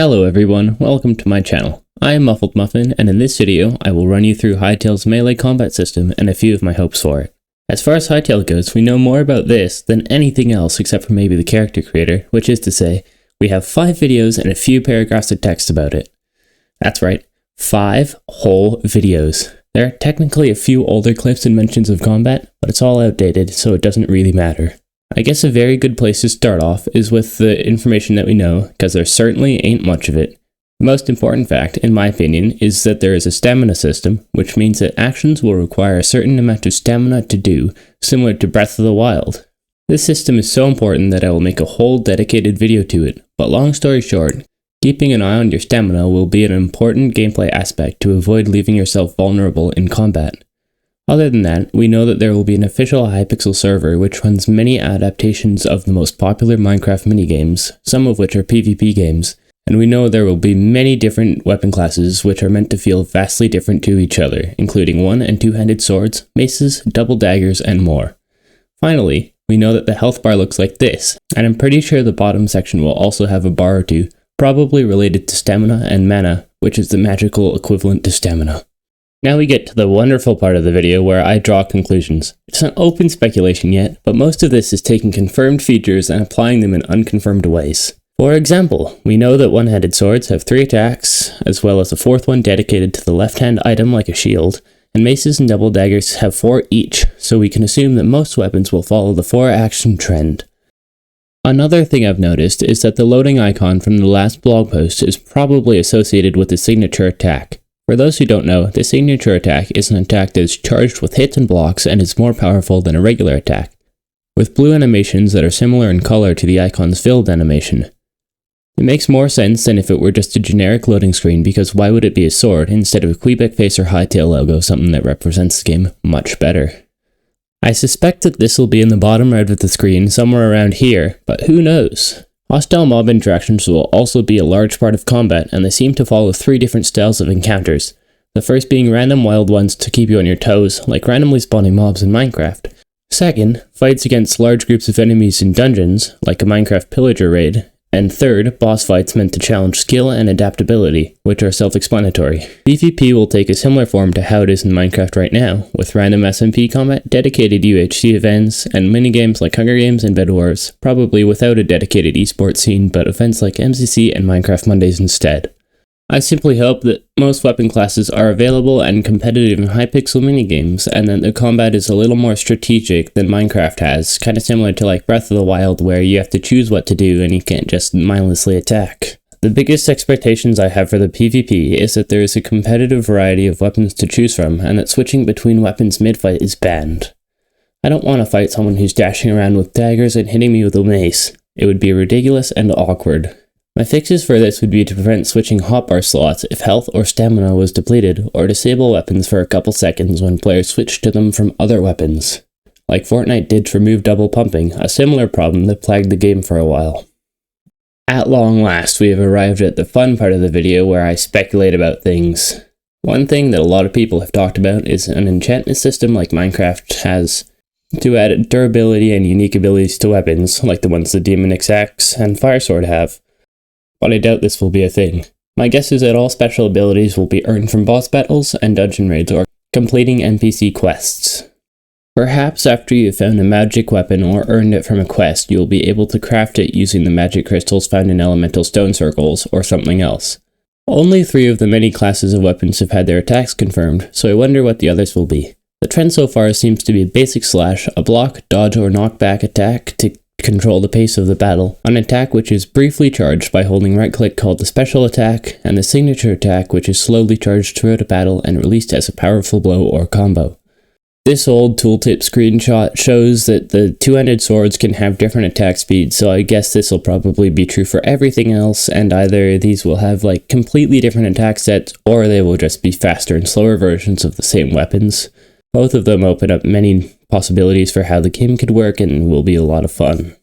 Hello everyone, welcome to my channel. I am Muffled Muffin, and in this video, I will run you through Hytale's melee combat system and a few of my hopes for it. As far as Hytale goes, we know more about this than anything else except for maybe the character creator, which is to say, we have 5 videos and a few paragraphs of text about it. That's right, 5 whole videos. There are technically a few older clips and mentions of combat, but it's all outdated, so it doesn't really matter. I guess a very good place to start off is with the information that we know, because there certainly ain't much of it. The most important fact, in my opinion, is that there is a stamina system, which means that actions will require a certain amount of stamina to do, similar to Breath of the Wild. This system is so important that I will make a whole dedicated video to it, but long story short, keeping an eye on your stamina will be an important gameplay aspect to avoid leaving yourself vulnerable in combat. Other than that, we know that there will be an official Hypixel server which runs many adaptations of the most popular Minecraft minigames, some of which are PvP games, and we know there will be many different weapon classes which are meant to feel vastly different to each other, including 1- and 2-handed swords, maces, double daggers, and more. Finally, we know that the health bar looks like this, and I'm pretty sure the bottom section will also have a bar or two, probably related to stamina and mana, which is the magical equivalent to stamina. Now we get to the wonderful part of the video where I draw conclusions. It's not open speculation yet, but most of this is taking confirmed features and applying them in unconfirmed ways. For example, we know that one-handed swords have 3 attacks, as well as a 4th one dedicated to the left-hand item like a shield, and maces and double daggers have 4 each, so we can assume that most weapons will follow the 4-action trend. Another thing I've noticed is that the loading icon from the last blog post is probably associated with the signature attack. For those who don't know, the signature attack is an attack that is charged with hits and blocks and is more powerful than a regular attack, with blue animations that are similar in color to the icon's filled animation. It makes more sense than if it were just a generic loading screen, because why would it be a sword instead of a Quebec face or Hytale logo, something that represents the game much better? I suspect that this will be in the bottom right of the screen, somewhere around here, but who knows? Hostile mob interactions will also be a large part of combat, and they seem to follow 3 different styles of encounters. The first being random wild ones to keep you on your toes, like randomly spawning mobs in Minecraft. Second, fights against large groups of enemies in dungeons, like a Minecraft pillager raid. And third, boss fights meant to challenge skill and adaptability, which are self-explanatory. PvP will take a similar form to how it is in Minecraft right now, with random SMP combat, dedicated UHC events, and minigames like Hunger Games and Bed Wars, probably without a dedicated esports scene, but events like MCC and Minecraft Mondays instead. I simply hope that most weapon classes are available and competitive in Hypixel minigames, and that the combat is a little more strategic than Minecraft has, kinda similar to like Breath of the Wild, where you have to choose what to do and you can't just mindlessly attack. The biggest expectations I have for the PvP is that there is a competitive variety of weapons to choose from, and that switching between weapons mid-fight is banned. I don't want to fight someone who's dashing around with daggers and hitting me with a mace. It would be ridiculous and awkward. My fixes for this would be to prevent switching hotbar slots if health or stamina was depleted, or disable weapons for a couple seconds when players switch to them from other weapons. Like Fortnite did to remove double pumping, a similar problem that plagued the game for a while. At long last, we have arrived at the fun part of the video where I speculate about things. One thing that a lot of people have talked about is an enchantment system like Minecraft has, to add durability and unique abilities to weapons, like the ones the Demon Axe and Firesword have. But I doubt this will be a thing. My guess is that all special abilities will be earned from boss battles and dungeon raids or completing NPC quests. Perhaps after you've found a magic weapon or earned it from a quest, you'll be able to craft it using the magic crystals found in elemental stone circles or something else. Only 3 of the many classes of weapons have had their attacks confirmed, so I wonder what the others will be. The trend so far seems to be a basic slash, a block, dodge, or knockback attack to control the pace of the battle, an attack which is briefly charged by holding right click called the special attack, and the signature attack which is slowly charged throughout a battle and released as a powerful blow or combo. This old tooltip screenshot shows that the 2-handed swords can have different attack speeds, so I guess this will probably be true for everything else, and either these will have like completely different attack sets, or they will just be faster and slower versions of the same weapons. Both of them open up many possibilities for how the game could work and will be a lot of fun.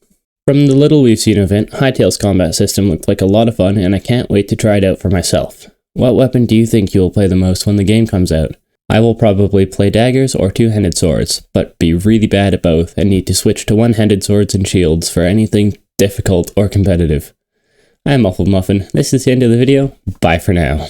From the little we've seen of it, Hytale's combat system looked like a lot of fun, and I can't wait to try it out for myself. What weapon do you think you will play the most when the game comes out? I will probably play daggers or 2-handed swords, but be really bad at both and need to switch to 1-handed swords and shields for anything difficult or competitive. I'm Muffled Muffin. This is the end of the video. Bye for now.